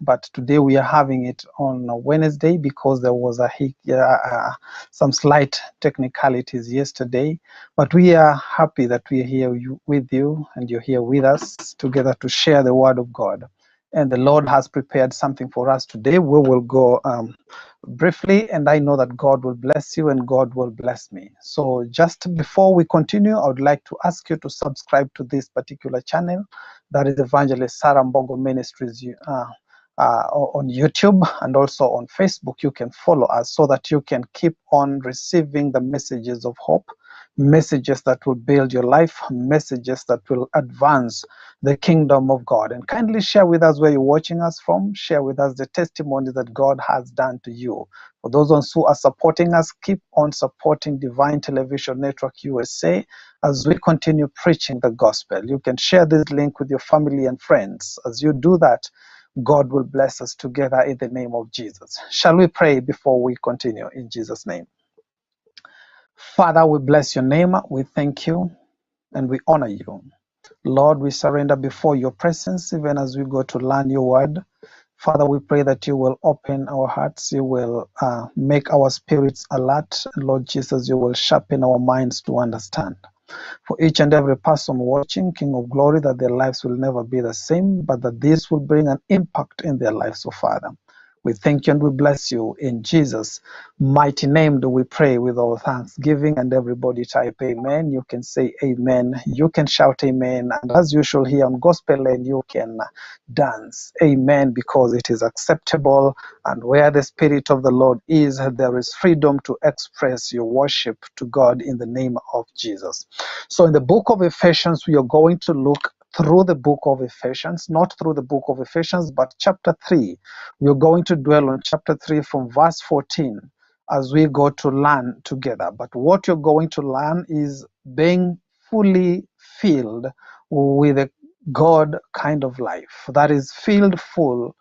but today we are having it on a Wednesday because there was some slight technicalities yesterday. But we are happy that we are here with you and you're here with us together to share the word of God. And the Lord has prepared something for us today. We will go briefly, and I know that God will bless you and God will bless me. So just before we continue, I would like to ask you to subscribe to this particular channel. That is Evangelist Sarah Mbogo Ministries on YouTube, and also on Facebook. You can follow us so that you can keep on receiving the messages of hope, messages that will build your life, messages that will advance the kingdom of God. And kindly share with us where you're watching us from. Share with us the testimony that God has done to you. For those ones who are supporting us, keep on supporting Divine Television Network USA as we continue preaching the gospel. You can share this link with your family and friends. As you do that, God will bless us together in the name of Jesus. Shall we pray before we continue in Jesus' name? Father, we bless your name. We thank you and we honor you. Lord, we surrender before your presence even as we go to learn your word. Father, we pray that you will open our hearts, you will make our spirits alert. Lord Jesus, you will sharpen our minds to understand. For each and every person watching, King of Glory, that their lives will never be the same, but that this will bring an impact in their lives, oh Father. We thank you and we bless you. In Jesus' mighty name do we pray with all thanksgiving, and everybody type amen. You can say amen. You can shout amen. And as usual here on Gospel Lane, you can dance amen, because it is acceptable. And where the Spirit of the Lord is, there is freedom to express your worship to God in the name of Jesus. So in the book of Ephesians, we are going to look through the book of Ephesians, not through the book of Ephesians, but chapter 3. We're going to dwell on chapter 3 from verse 14 as we go to learn together. But what you're going to learn is being fully filled with a God kind of life. That is, filled full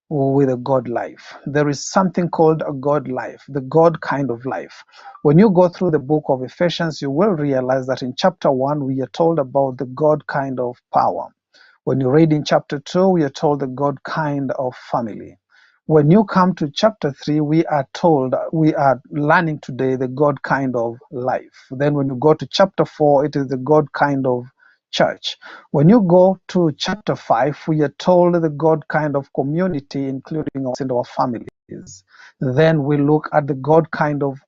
with a God life. There is something called a God life, the God kind of life. When you go through the book of Ephesians, you will realize that in chapter 1, we are told about the God kind of power. When you read in chapter 2, we are told the God kind of family. When you come to chapter 3, we are learning today the God kind of life. Then when you go to chapter 4, it is the God kind of church. When you go to chapter 5, we are told the God kind of community, including us and our families. Then we look at the God kind of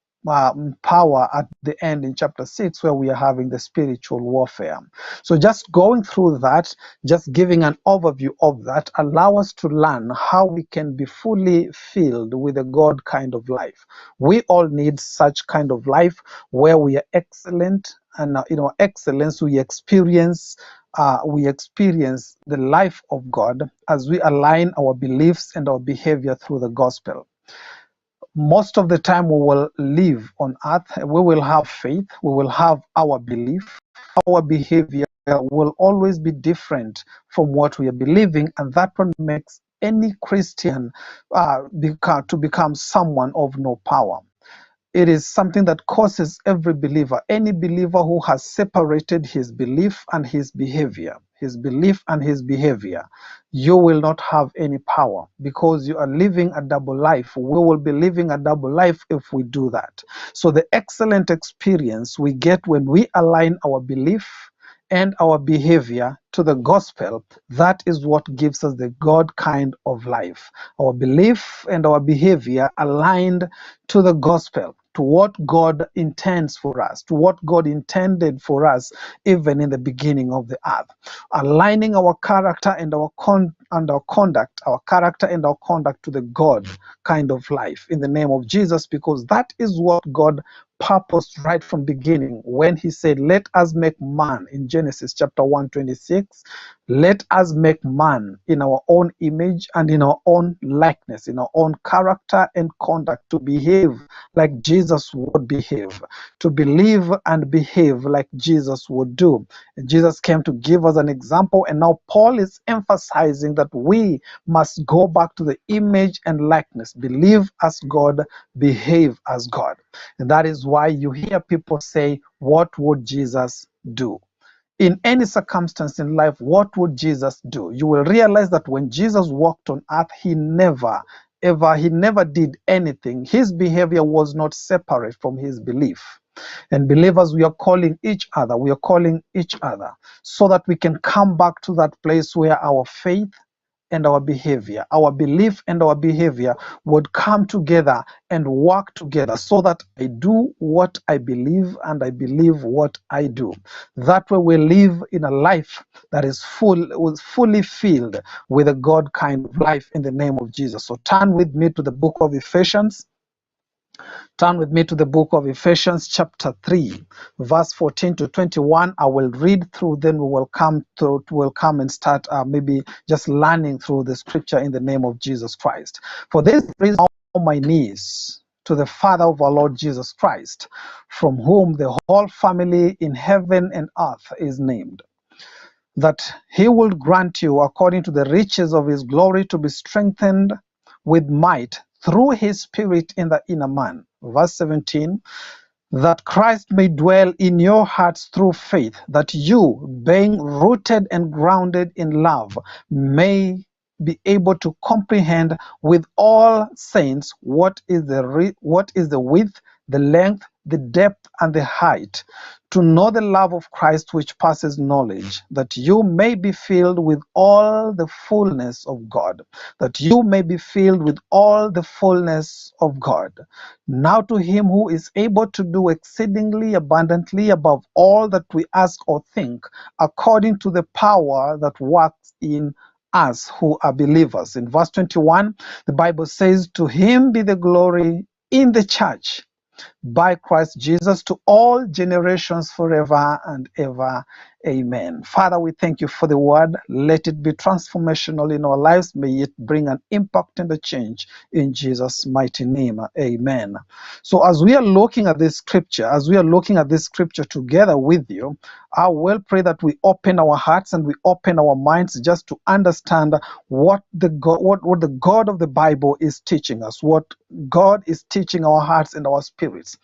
power at the end in chapter 6, where we are having the spiritual warfare. So just going through that, just giving an overview of that, allow us to learn how we can be fully filled with a God kind of life. We all need such kind of life where we are excellent, and excellence we experience the life of God as we align our beliefs and our behavior through the gospel. Most of the time we will live on earth, we will have faith, we will have our belief, our behavior will always be different from what we are believing, and that one makes any Christian to become someone of no power. It is something that causes every believer, any believer who has separated his belief and his behavior, you will not have any power, because you are living a double life. We will be living a double life if we do that. So the excellent experience we get when we align our belief and our behavior to the gospel, that is what gives us the God kind of life. Our belief and our behavior aligned to the gospel, to what God intends for us, to what God intended for us even in the beginning of the earth. Aligning our character and our conduct, to the God kind of life in the name of Jesus, because that is what God purposed right from beginning when he said, let us make man, in Genesis chapter 1:26, let us make man in our own image and in our own likeness, in our own character and conduct, to behave like Jesus would behave, to believe and behave like Jesus would do. And Jesus came to give us an example, and now Paul is emphasizing that we must go back to the image and likeness, believe as God, behave as God. And that is why you hear people say, what would Jesus do? in any circumstance in life, what would Jesus do? You will realize that when Jesus walked on earth, he never did anything. His behavior was not separate from his belief. And believers, we are calling each other so that we can come back to that place where our faith and our behavior, our belief and our behavior would come together and work together, so that I do what I believe and I believe what I do. That way we live in a life that is fully filled with a God kind of life in the name of Jesus. So turn with me to the book of Ephesians. Turn with me to the book of Ephesians chapter 3, verse 14 to 21. I will read through, then we'll come and start maybe just learning through the scripture in the name of Jesus Christ. For this reason, on my knees to the Father of our Lord Jesus Christ, from whom the whole family in heaven and earth is named, that he will grant you, according to the riches of his glory, to be strengthened with might through his Spirit in the inner man. Verse 17, that Christ may dwell in your hearts through faith, that you, being rooted and grounded in love, may be able to comprehend with all saints what is the width, the length, the depth, and the height, to know the love of Christ which passes knowledge, that you may be filled with all the fullness of God, that you may be filled with all the fullness of God. Now to him who is able to do exceedingly abundantly above all that we ask or think, according to the power that works in us who are believers. In verse 21, the Bible says, to him be the glory in the church by Christ Jesus to all generations forever and ever. Amen. Father, we thank you for the word. Let it be transformational in our lives. May it bring an impact and a change in Jesus' mighty name. Amen. So as we are looking at this scripture, together with you, I will pray that we open our hearts and we open our minds just to understand what the God of the Bible is teaching us, what God is teaching our hearts and our spirits.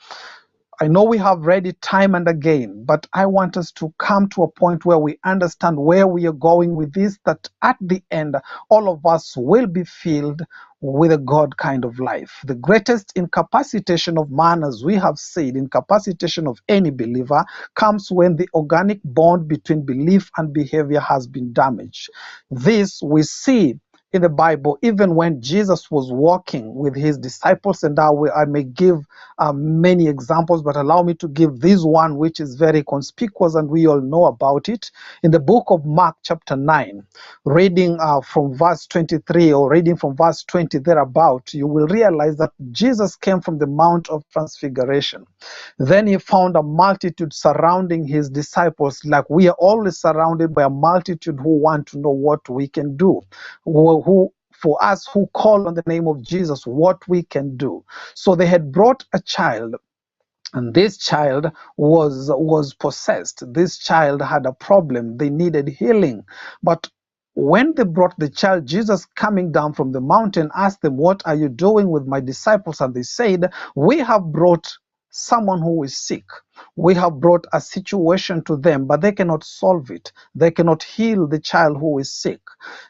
I know we have read it time and again, but I want us to come to a point where we understand where we are going with this, that at the end, all of us will be filled with a God kind of life. The greatest incapacitation of man, as we have said, incapacitation of any believer, comes when the organic bond between belief and behavior has been damaged. This we see in the Bible, even when Jesus was walking with his disciples, and I may give many examples, but allow me to give this one, which is very conspicuous and we all know about it. In the book of Mark chapter 9, reading from verse 23 or reading from verse 20 thereabout, you will realize that Jesus came from the Mount of Transfiguration. Then he found a multitude surrounding his disciples, like we are always surrounded by a multitude who want to know what we can do, who for us who call on the name of Jesus, what we can do. So they had brought a child, and this child was possessed. This child had a problem. They needed healing. But when they brought the child, Jesus, coming down from the mountain, asked them, what are you doing with my disciples? And they said, we have brought someone who is sick. We have brought a situation to them, but they cannot solve it. They cannot heal the child who is sick.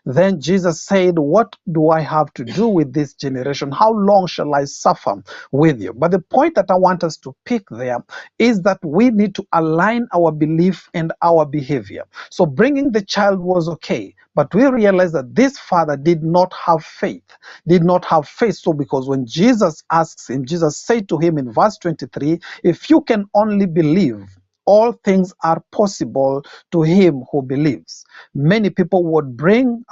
Then Jesus said, what do I have to do with this generation? How long shall I suffer with you? But the point that I want us to pick there is that we need to align our belief and our behavior. So bringing the child was okay, but we realize that this father did not have faith. So because when Jesus asks him, Jesus said to him in verse 23, if you can only believe, all things are possible to him who believes. Many people would bring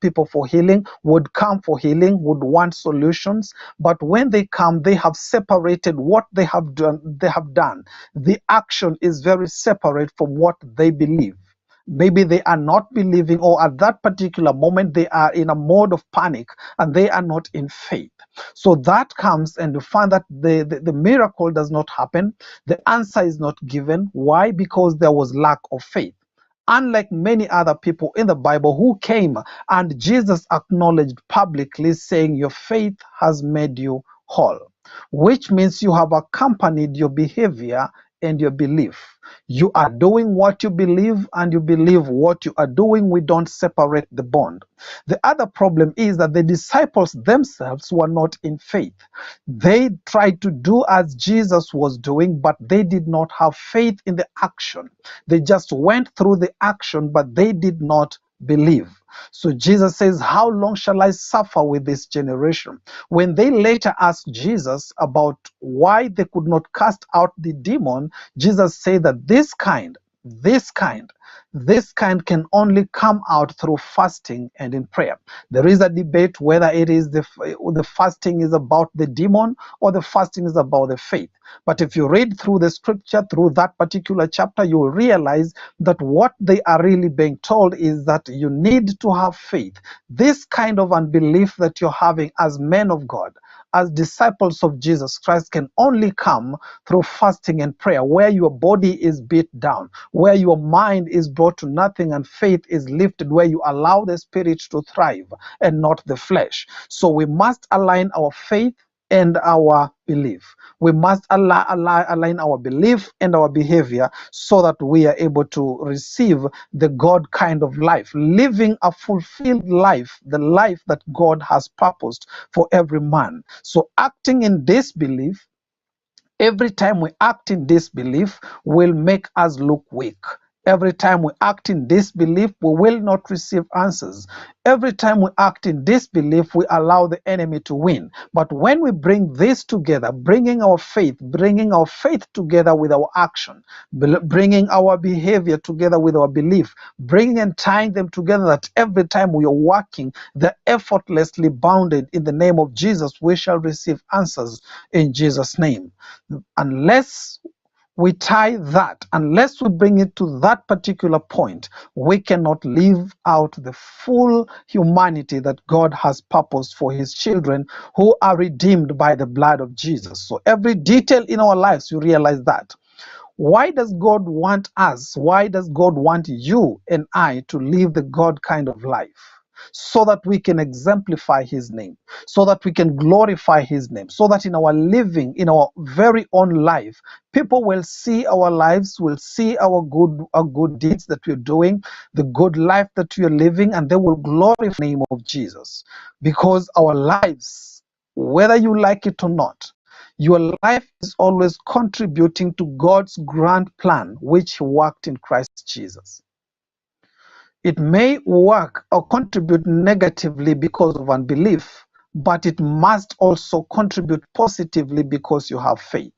people for healing, would come for healing, would want solutions, but when they come, they have separated what they have done. The action is very separate from what they believe. Maybe they are not believing, or at that particular moment they are in a mode of panic and they are not in faith. So that comes, and you find that the miracle does not happen. The answer is not given. Why? Because there was lack of faith. Unlike many other people in the Bible who came and Jesus acknowledged publicly, saying, your faith has made you whole, which means you have accompanied your behavior and your belief. You are doing what you believe, and you believe what you are doing. We don't separate the bond. The other problem is that the disciples themselves were not in faith. They tried to do as Jesus was doing, but they did not have faith in the action. They just went through the action, but they did not believe. So Jesus says, how long shall I suffer with this generation? When they later asked Jesus about why they could not cast out the demon, Jesus said that this kind can only come out through fasting and in prayer. There is a debate whether it is the fasting is about the demon or the fasting is about the faith. But if you read through the scripture, through that particular chapter, you will realize that what they are really being told is that you need to have faith. This kind of unbelief that you're having as men of God, as disciples of Jesus Christ, can only come through fasting and prayer, where your body is beat down, where your mind is brought to nothing and faith is lifted, where you allow the spirit to thrive and not the flesh. So we must align our faith and our belief. We must align our belief and our behavior so that we are able to receive the God kind of life, living a fulfilled life, the life that God has purposed for every man. So acting in this belief, every time we act in disbelief, will make us look weak. Every time we act in disbelief, we will not receive answers. Every time we act in disbelief, we allow the enemy to win. But when we bring this together, bringing our faith together with our action, bringing our behavior together with our belief, bringing and tying them together, that every time we are working, they're effortlessly bounded in the name of Jesus, we shall receive answers in Jesus' name. Unless we tie that, unless we bring it to that particular point, we cannot live out the full humanity that God has purposed for his children who are redeemed by the blood of Jesus. So every detail in our lives, you realize that. Why does God want us? Why does God want you and I to live the God kind of life? So that we can exemplify his name, so that we can glorify his name, so that in our living, in our very own life, people will see our lives, will see our good deeds that we're doing, the good life that we're living, and they will glorify the name of Jesus. Because our lives, whether you like it or not, your life is always contributing to God's grand plan, which he worked in Christ Jesus. It may work or contribute negatively because of unbelief, but it must also contribute positively because you have faith.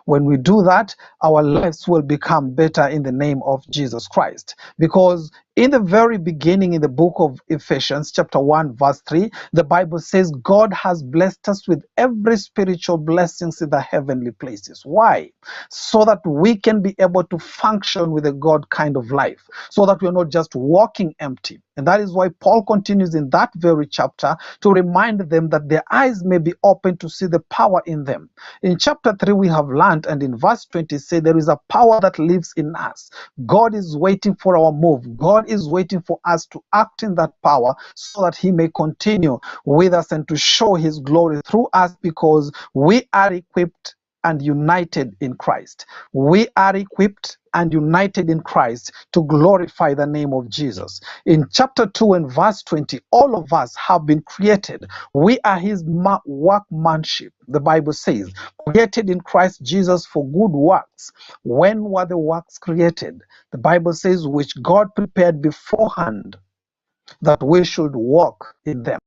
When we do that, our lives will become better in the name of Jesus Christ. Because in the very beginning, in the book of Ephesians, chapter 1, verse 3, the Bible says, God has blessed us with every spiritual blessings in the heavenly places. Why? So that we can be able to function with a God kind of life, so that we're not just walking empty. And that is why Paul continues in that very chapter to remind them that their eyes may be open to see the power in them. In chapter 3, we have learned, and in verse 20, say there is a power that lives in us. God is waiting for our move. God is waiting for us to act in that power so that he may continue with us and to show his glory through us, because we are equipped and united in Christ. We are equipped and united in Christ to glorify the name of Jesus. In chapter 2 and verse 20, all of us have been created. We are his workmanship. The Bible says, created in Christ Jesus for good works. When were the works created? The Bible says, which God prepared beforehand that we should walk in them.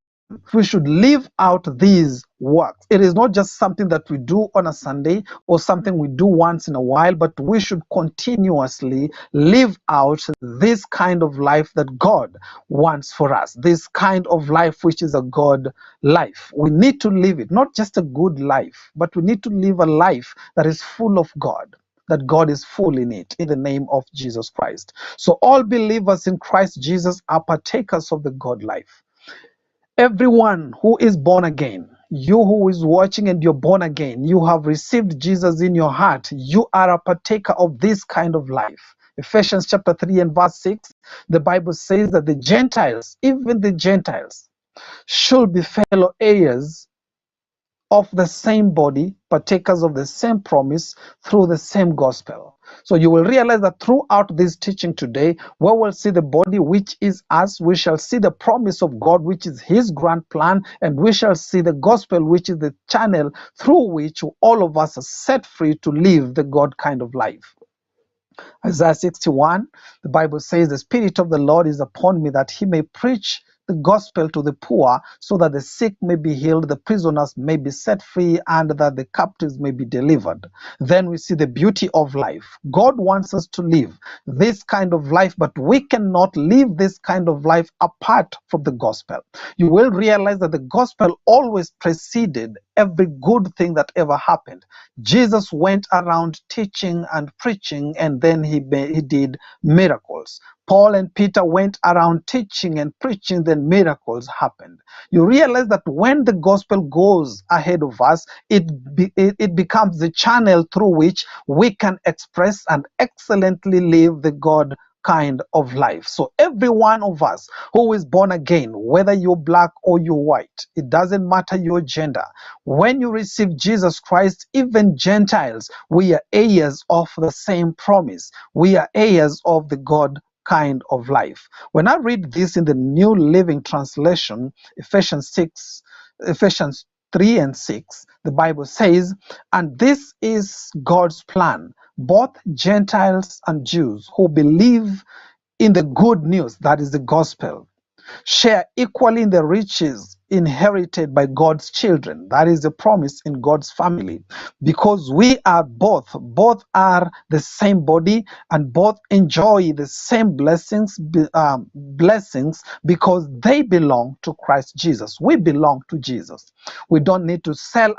We should live out these works. It is not just something that we do on a Sunday or something we do once in a while, but we should continuously live out this kind of life that God wants for us. This kind of life which is a God life. We need to live it, not just a good life, but we need to live a life that is full of God, that God is full in it, in the name of Jesus Christ. So all believers in Christ Jesus are partakers of the God life. Everyone who is born again, you who is watching and you're born again, you have received Jesus in your heart, you are a partaker of this kind of life. Ephesians chapter 3 and verse 6, the Bible says that the Gentiles, even the Gentiles, should be fellow heirs of the same body, partakers of the same promise through the same gospel. So you will realize that throughout this teaching today, we will see the body, which is us. We shall see the promise of God, which is his grand plan, and we shall see the gospel, which is the channel through which all of us are set free to live the God kind of life. Isaiah 61, the Bible says, the Spirit of the Lord is upon me, that he may preach the gospel to the poor, so that the sick may be healed, the prisoners may be set free, and that the captives may be delivered. Then we see the beauty of life. God wants us to live this kind of life, but we cannot live this kind of life apart from the gospel. You will realize that the gospel always preceded every good thing that ever happened. Jesus went around teaching and preaching, and then he did miracles. Paul and Peter went around teaching and preaching, then miracles happened. You realize that when the gospel goes ahead of us, it becomes the channel through which we can express and excellently live the God kind of life. So every one of us who is born again, whether you're black or you're white, it doesn't matter your gender. When you receive Jesus Christ, even Gentiles, we are heirs of the same promise. We are heirs of the God kind of life. When I read this in the New Living Translation, Ephesians 3 and 6, the Bible says, and this is God's plan, both Gentiles and Jews who believe in the good news, that is the gospel, share equally in the riches inherited by God's children. That is the promise in God's family. Because we are both are the same body, and both enjoy the same blessings because they belong to Christ Jesus. We belong to Jesus. We don't need to sell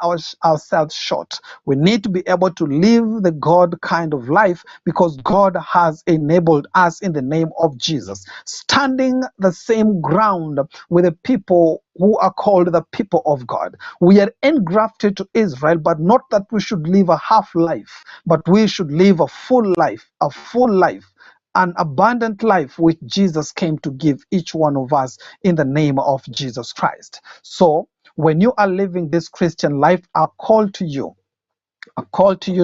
ourselves short. We need to be able to live the God kind of life because God has enabled us in the name of Jesus, standing the same ground with the people who are called the people of God. We are engrafted to Israel, but not that we should live a half life, but we should live a full life, an abundant life which Jesus came to give each one of us in the name of Jesus Christ. So when you are living this Christian life, I call to you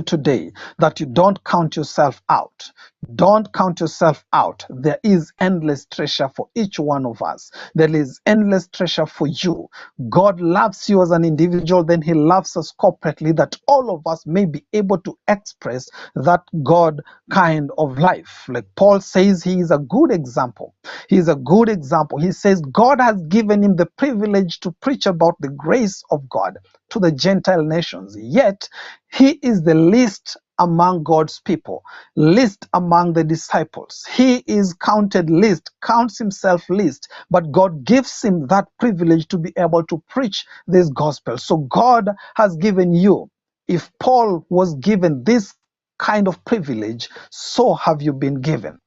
today that you don't count yourself out. Don't count yourself out. There is endless treasure for each one of us. There is endless treasure for you. God loves you as an individual, then he loves us corporately, that all of us may be able to express that God kind of life. Like Paul says, he is a good example. He is a good example. He says God has given him the privilege to preach about the grace of God to the Gentile nations. Yet he is the least among God's people, least among the disciples. He is counted least, counts himself least, but God gives him that privilege to be able to preach this gospel. So God has given you. If Paul was given this kind of privilege, so have you been given.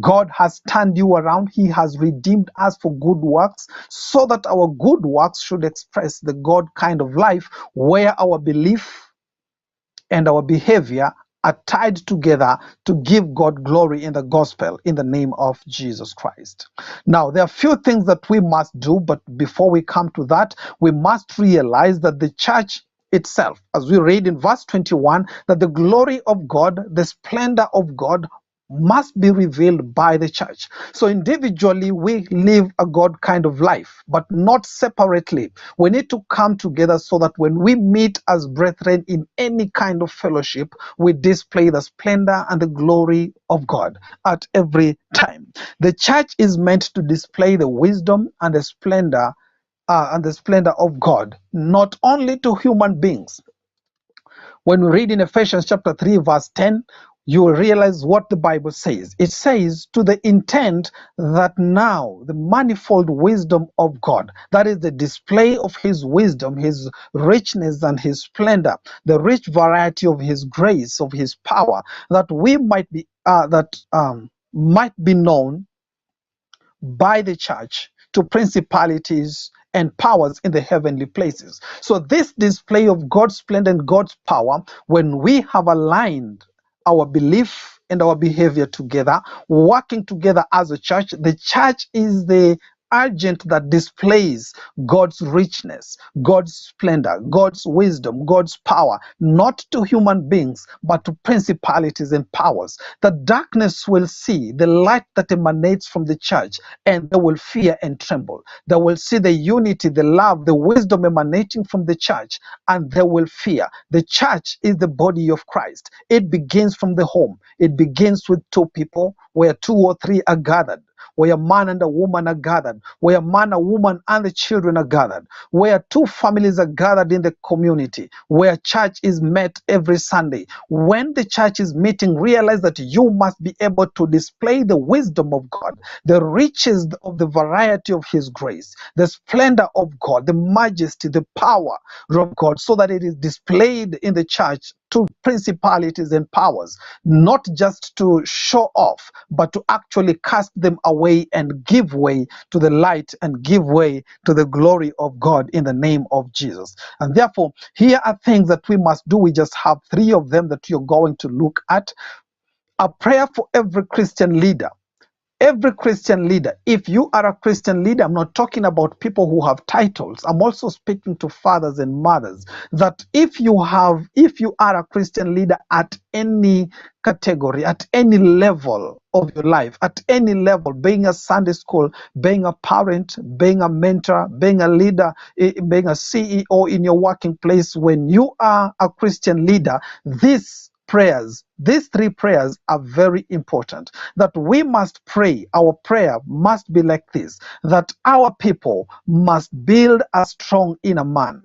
God has turned you around. He has redeemed us for good works, so that our good works should express the God kind of life where our belief and our behavior are tied together to give God glory in the gospel in the name of Jesus Christ. Now, there are few things that we must do, but before we come to that, we must realize that the church itself, as we read in verse 21, that the glory of God, the splendor of God, must be revealed by the church. So individually we live a God kind of life, but not separately. We need to come together so that when we meet as brethren in any kind of fellowship, we display the splendor and the glory of God at every time. The church is meant to display the wisdom and the splendor of God, not only to human beings. When we read in Ephesians chapter 3 verse 10, you will realize what the Bible says. It says, to the intent that now the manifold wisdom of God, that is the display of his wisdom, his richness and his splendor, the rich variety of his grace, of his power, that we might be known by the church to principalities and powers in the heavenly places. So this display of God's splendor and God's power, when we have aligned our belief and our behavior together, working together as a church, the church is the agent that displays God's richness, God's splendor, God's wisdom, God's power, not to human beings, but to principalities and powers. The darkness will see the light that emanates from the church, and they will fear and tremble. They will see the unity, the love, the wisdom emanating from the church, and they will fear. The church is the body of Christ. It begins from the home. It begins with two people, where two or three are gathered, where a man and a woman are gathered, where a man, a woman, and the children are gathered, where two families are gathered in the community, where church is met every Sunday. When the church is meeting, realize that you must be able to display the wisdom of God, the riches of the variety of His grace, the splendor of God, the majesty, the power of God, so that it is displayed in the church to principalities and powers, not just to show off, but to actually cast them away and give way to the light and give way to the glory of God in the name of Jesus. And therefore, here are things that we must do. We just have three of them that you're going to look at. A prayer for every Christian leader. Every Christian leader, if you are a Christian leader, I'm not talking about people who have titles. I'm also speaking to fathers and mothers, that if you are a Christian leader at any category, at any level of your life, at any level, being a Sunday school, being a parent, being a mentor, being a leader, being a CEO in your working place, when you are a Christian leader, these three prayers are very important, that we must pray. Our prayer must be like this, that our people must build a strong inner man.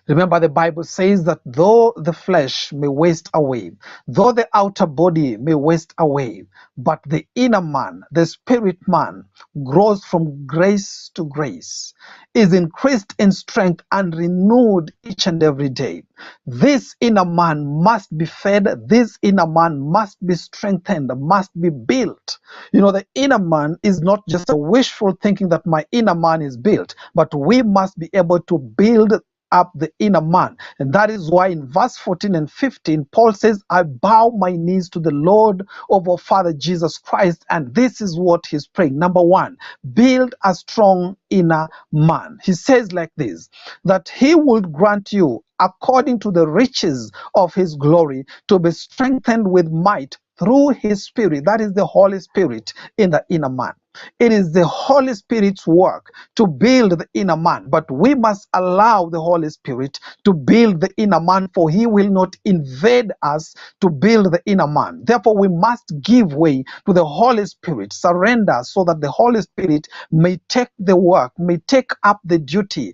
Remember, the Bible says that though the flesh may waste away, though the outer body may waste away, but the inner man, the spirit man, grows from grace to grace, is increased in strength and renewed each and every day. This inner man must be fed, this inner man must be strengthened, must be built. You know, the inner man is not just a wishful thinking that my inner man is built, but we must be able to build up the inner man. And that is why in verse 14 and 15, Paul says, I bow my knees to the Lord of our Father Jesus Christ. And this is what he's praying. Number one, build a strong inner man. He says like this, that he will grant you, according to the riches of his glory, to be strengthened with might through his Spirit. That is the Holy Spirit in the inner man. It is the Holy Spirit's work to build the inner man, but we must allow the Holy Spirit to build the inner man, for he will not invade us to build the inner man. Therefore, we must give way to the Holy Spirit, surrender, so that the Holy Spirit may take the work, may take up the duty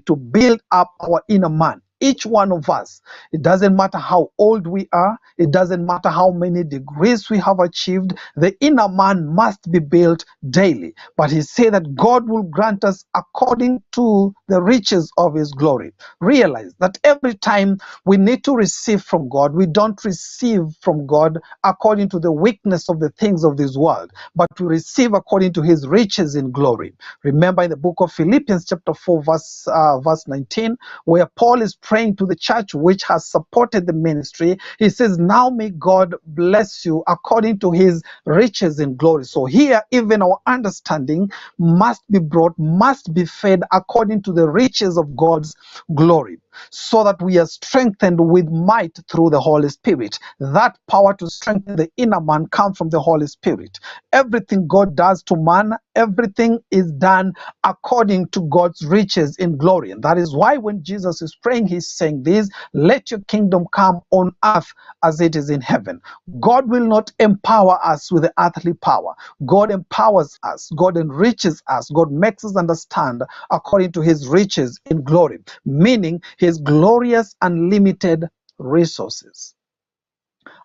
to build up our inner man. Each one of us, it doesn't matter how old we are, it doesn't matter how many degrees we have achieved, the inner man must be built daily. But he said that God will grant us according to the riches of his glory. Realize that every time we need to receive from God, we don't receive from God according to the weakness of the things of this world, but we receive according to his riches in glory. Remember in the book of Philippians chapter 4 verse 19, where Paul is praying to the church which has supported the ministry. He says, now may God bless you according to his riches in glory. So here, even our understanding must be brought, must be fed according to the riches of God's glory, so that we are strengthened with might through the Holy Spirit. That power to strengthen the inner man comes from the Holy Spirit. Everything God does to man, everything is done according to God's riches in glory. And that is why when Jesus is praying, he's saying this, let your kingdom come on earth as it is in heaven. God will not empower us with the earthly power. God empowers us. God enriches us. God makes us understand according to his riches in glory, meaning his glorious unlimited resources.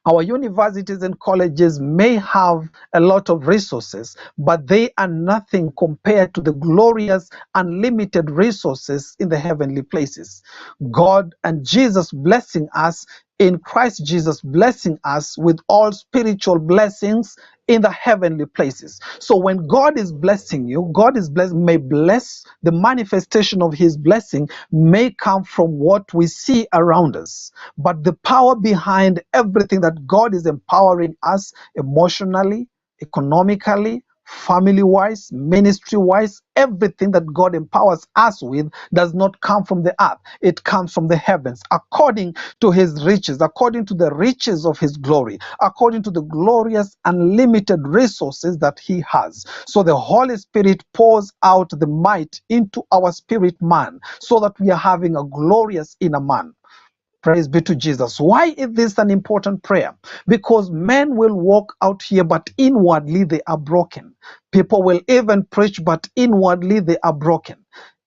Our universities and colleges may have a lot of resources, but they are nothing compared to the glorious, unlimited resources in the heavenly places. God and Jesus blessing us in Christ Jesus, blessing us with all spiritual blessings in the heavenly places. So when God is blessing you, God is may bless, the manifestation of his blessing may come from what we see around us. But the power behind everything that God is empowering us emotionally, economically, family-wise, ministry-wise, everything that God empowers us with does not come from the earth. It comes from the heavens, according to his riches, according to the riches of his glory, according to the glorious unlimited resources that he has. So the Holy Spirit pours out the might into our spirit man, so that we are having a glorious inner man. Praise be to Jesus. Why is this an important prayer? Because men will walk out here, but inwardly they are broken. People will even preach, but inwardly they are broken.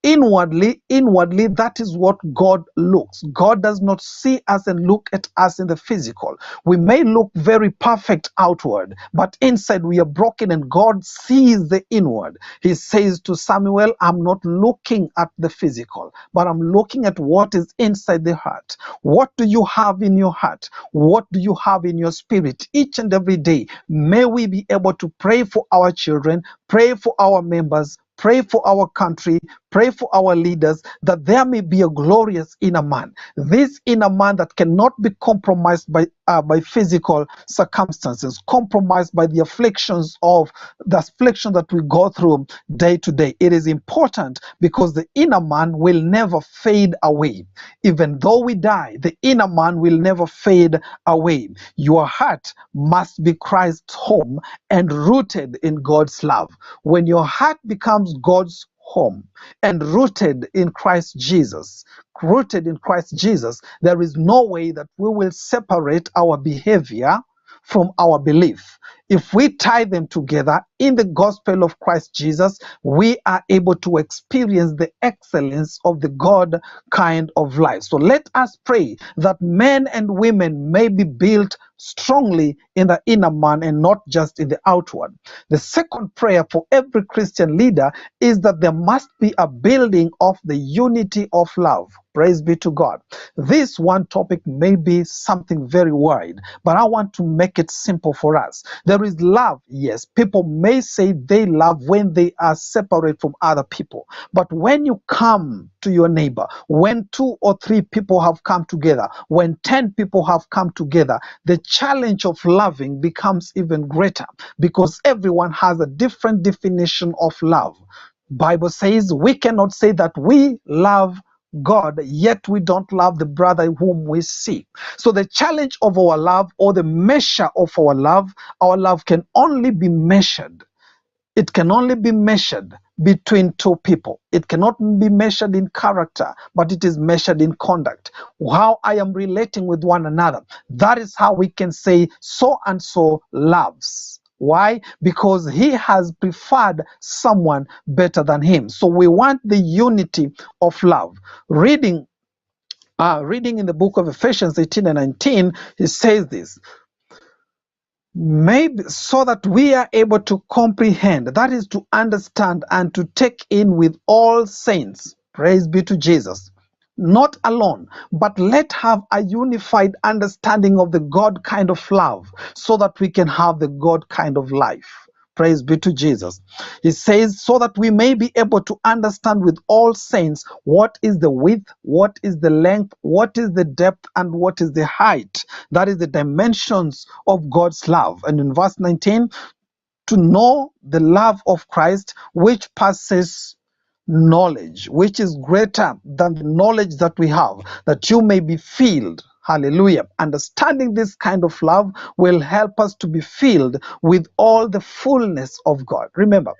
Inwardly, that is what God looks. God does not see us and look at us in the physical. We may look very perfect outward, but inside we are broken, and God sees the inward. He says to Samuel, I'm not looking at the physical, but I'm looking at what is inside the heart. What do you have in your heart? What do you have in your spirit? Each and every day, may we be able to pray for our children, pray for our members, pray for our country, pray for our leaders, that there may be a glorious inner man. This inner man that cannot be compromised by physical circumstances, compromised by the affliction that we go through day to day. It is important because the inner man will never fade away. Even though we die, the inner man will never fade away. Your heart must be Christ's home and rooted in God's love. When your heart becomes God's home and rooted in Christ Jesus, there is no way that we will separate our behavior from our belief. If we tie them together in the gospel of Christ Jesus, we are able to experience the excellence of the God kind of life. So let us pray that men and women may be built strongly in the inner man and not just in the outward. The second prayer for every Christian leader is that there must be a building of the unity of love. Praise be to God. This one topic may be something very wide, but I want to make it simple for us. There is love, yes. People may say they love when they are separate from other people. But when you come to your neighbor, when 2 or 3 people have come together, when 10 people have come together, the challenge of loving becomes even greater, because everyone has a different definition of love. Bible says we cannot say that we love God, yet we don't love the brother whom we see. So the challenge of our love, or the measure of our love can only be measured. It can only be measured between 2 people. It cannot be measured in character, but it is measured in conduct. How I am relating with one another. That is how we can say so and so loves. Why? Because he has preferred someone better than him. So we want the unity of love. Reading in the book of Ephesians 18 and 19, he says this. Maybe so that we are able to comprehend, that is to understand and to take in with all saints. Praise be to Jesus. Not alone, but let have a unified understanding of the God kind of love, so that we can have the God kind of life. Praise be to Jesus. He says, so that we may be able to understand with all saints what is the width, what is the length, what is the depth, and what is the height. That is the dimensions of God's love. And in verse 19, to know the love of Christ, which passes knowledge, which is greater than the knowledge that we have, that you may be filled. Hallelujah. Understanding this kind of love will help us to be filled with all the fullness of God. Remember,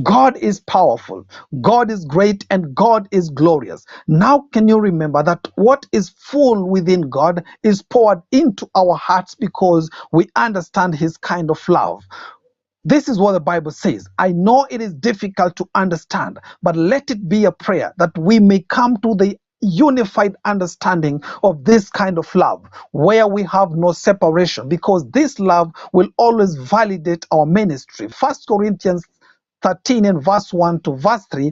God is powerful, God is great, and God is glorious. Now, can you remember that what is full within God is poured into our hearts because we understand his kind of love? This is what the Bible says. I know it is difficult to understand, but let it be a prayer that we may come to the unified understanding of this kind of love, where we have no separation, because this love will always validate our ministry. 1 Corinthians 13 and verse 1 to verse 3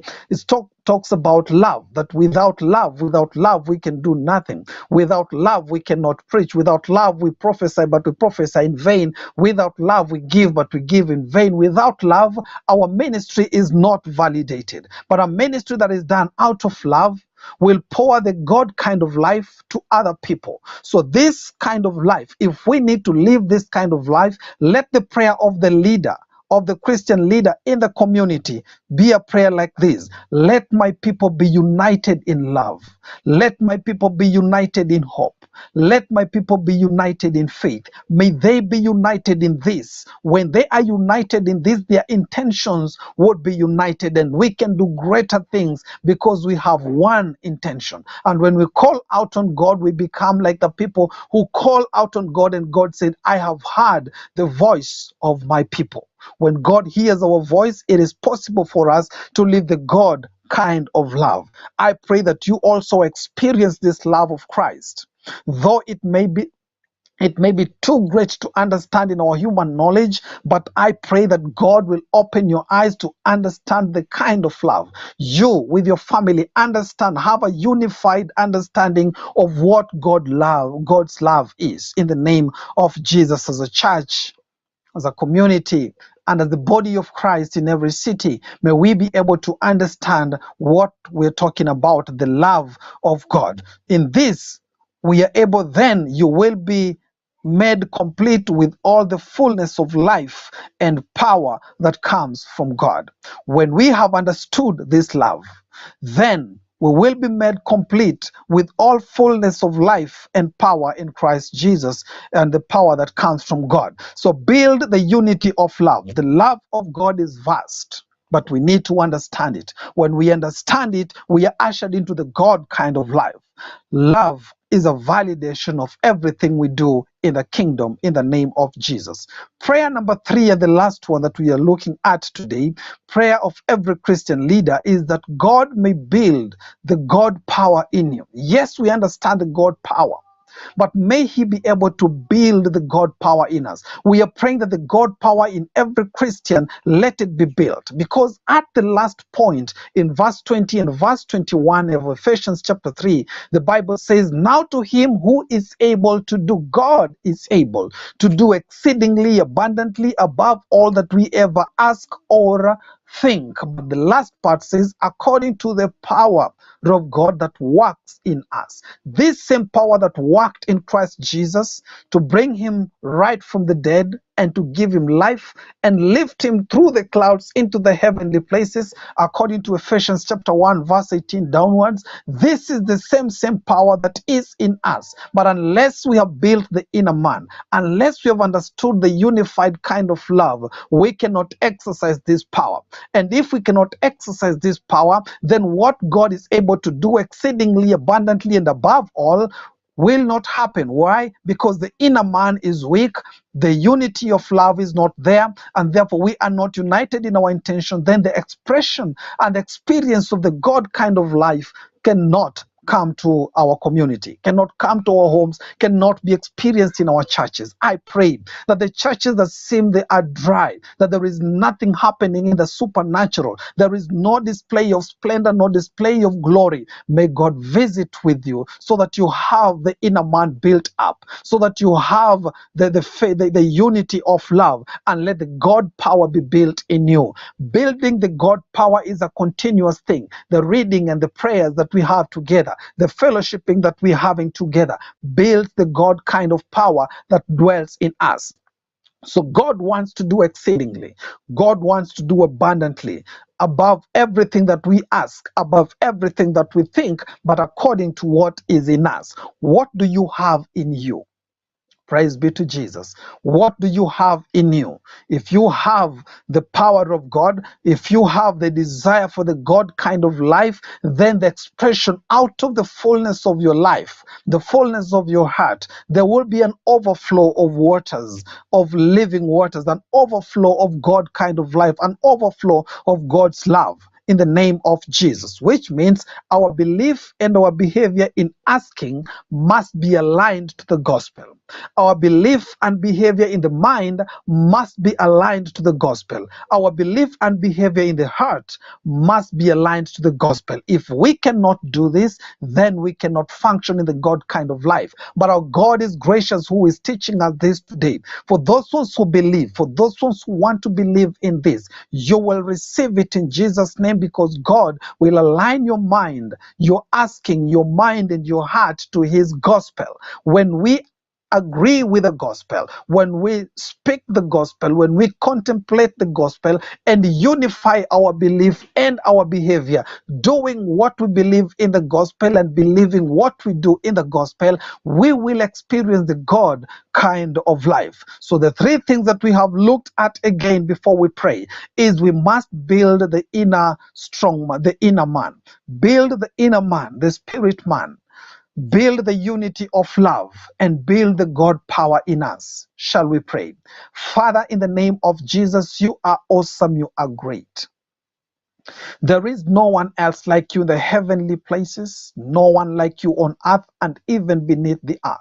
talks about love, that without love we can do nothing. Without love we cannot preach. Without love we prophesy, but we prophesy in vain. Without love we give, but we give in vain. Without love our ministry is not validated. But a ministry that is done out of love will pour the God kind of life to other people. So this kind of life, if we need to live this kind of life, let the prayer of the leader of the Christian leader in the community be a prayer like this: let my people be united in love. Let my people be united in hope. Let my people be united in faith. May they be united in this. When they are united in this, their intentions would be united, and we can do greater things because we have one intention. And when we call out on God, we become like the people who call out on God, and God said, I have heard the voice of my people. When God hears our voice, it is possible for us to live the God kind of love. I pray that you also experience this love of Christ. Though it may be too great to understand in our human knowledge, but I pray that God will open your eyes to understand the kind of love. You, with your family, understand, have a unified understanding of what God's love is. In the name of Jesus, as a church, as a community, and as the body of Christ in every city, may we be able to understand what we're talking about, the love of God. In this, we are able, then you will be made complete with all the fullness of life and power that comes from God. When we have understood this love, then we will be made complete with all fullness of life and power in Christ Jesus, and the power that comes from God. So build the unity of love. The love of God is vast, but we need to understand it. When we understand it, we are ushered into the God kind of life. Love is a validation of everything we do in the kingdom, in the name of Jesus. Prayer number 3, and the last one that we are looking at today, prayer of every Christian leader, is that God may build the God power in you. Yes, we understand the God power, but may he be able to build the God power in us. We are praying that the God power in every Christian, let it be built. Because at the last point in verse 20 and verse 21 of Ephesians chapter 3, the Bible says, now to him who is able to do, God is able to do exceedingly abundantly above all that we ever ask or think. But the last part says, according to the power of God that works in us. This same power that worked in Christ Jesus to bring him right from the dead and to give him life and lift him through the clouds into the heavenly places, according to Ephesians chapter 1 verse 18 downwards. This is the same power that is in us. But unless we have built the inner man, unless we have understood the unified kind of love, we cannot exercise this power. And if we cannot exercise this power, then what God is able to do exceedingly abundantly and above all will not happen. Why? Because the inner man is weak, the unity of love is not there, and therefore we are not united in our intention. Then the expression and experience of the God kind of life cannot come to our community, cannot come to our homes, cannot be experienced in our churches. I pray that the churches that seem they are dry, that there is nothing happening in the supernatural, there is no display of splendor, no display of glory, may God visit with you so that you have the inner man built up, so that you have the unity of love, and let the God power be built in you. Building the God power is a continuous thing. The reading and the prayers that we have together, the fellowshipping that we're having together, builds the God kind of power that dwells in us. So God wants to do exceedingly. God wants to do abundantly, above everything that we ask, above everything that we think, but according to what is in us. What do you have in you? Praise be to Jesus. What do you have in you? If you have the power of God, if you have the desire for the God kind of life, then the expression out of the fullness of your life, the fullness of your heart, there will be an overflow of waters, of living waters, an overflow of God kind of life, an overflow of God's love, in the name of Jesus, which means our belief and our behavior in asking must be aligned to the gospel. Our belief and behavior in the mind must be aligned to the gospel. Our belief and behavior in the heart must be aligned to the gospel. If we cannot do this, then we cannot function in the God kind of life. But our God is gracious, who is teaching us this today. For those ones who believe, for those ones who want to believe in this, you will receive it in Jesus' name, because God will align your mind, your asking, your mind and your heart to his gospel. When we agree with the gospel, when we speak the gospel, when we contemplate the gospel and unify our belief and our behavior, doing what we believe in the gospel and believing what we do in the gospel, we will experience the God kind of life. So the three things that we have looked at again before we pray is we must build the inner strong man, the inner man. Build the inner man, the spirit man. Build the unity of love and build the God power in us. Shall we pray? Father, in the name of Jesus, you are awesome, you are great. There is no one else like you in the heavenly places, no one like you on earth and even beneath the earth.